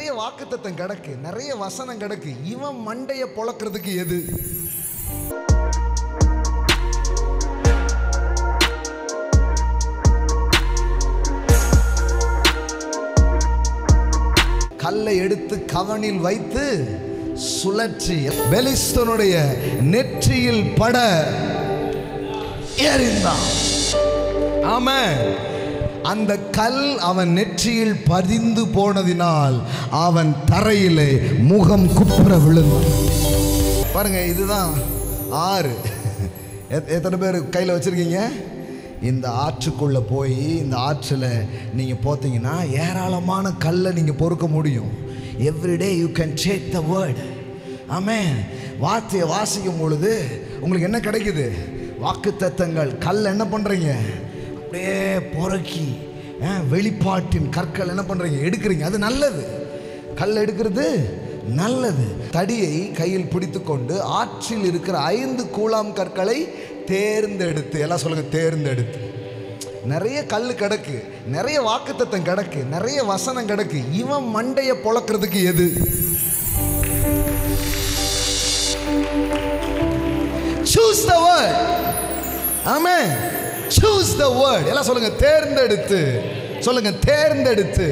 நிறைய வாக்குத்தத்தம் கிடக்கு, நிறைய வசனம் கிடக்கு. இவன் மண்டைய பொளக்கிறதுக்கு எது? கல்லை எடுத்து கவனில் வைத்து சுழற்றி பெலிஸ்தனுடைய நெற்றியில் பட எறிந்தான். ஆமென். அந்த கல் அவன் நெற்றியில் பதிந்து போனதினால் அவன் தரையிலே முகம் குப்புற விழுந்தான். பாருங்க, இதுதான் ஆறு. எத்தனை பேர் கையில் வச்சிருக்கீங்க? இந்த ஆற்றுக்குள்ள போய் இந்த ஆற்றில் நீங்கள் போத்தீங்கன்னா ஏராளமான கல்லை நீங்கள் பொறுக்க முடியும். Every day you can check the word. Amen. வார்த்தையை வாசிக்கும் பொழுது உங்களுக்கு என்ன கிடைக்குது? வாக்குத்தத்தங்கள். கல் என்ன பண்ணுறீங்க? அப்படியே பொறுக்கி வெளிப்பாட்டின் கற்கள் என்ன பண்ணுறீங்க? எடுக்கிறீங்க. அது நல்லது. கல் எடுக்கிறது நல்லது. தடியை கையில் பிடித்து கொண்டு ஆற்றில் இருக்கிற 5 கூழாம் கற்களை தேர்ந்தெடுத்து, எல்லாம் சொல்லுங்க, தேர்ந்தெடுத்து. நிறைய கல் கிடக்கு, நிறைய வாக்குத்தத்தம் கிடக்கு, நிறைய வசனம் கிடக்கு. இவன் மண்டைய பொளக்கிறதுக்கு எது? Choose the word. Amen. Choose the word. எல்லாம் சொல்லுங்க, தேர்ந்தெடுத்து. சொல்லுங்க, தேர்ந்தெடுத்து.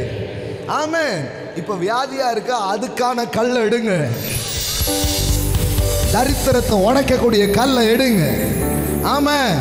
ஆமென். இப்ப வியாதியா இருக்க, அதுக்கான கல்லை எடுங்க. தரித்திரத்தை உடைக்கக்கூடிய கல்லை எடுங்க. ஆமென்.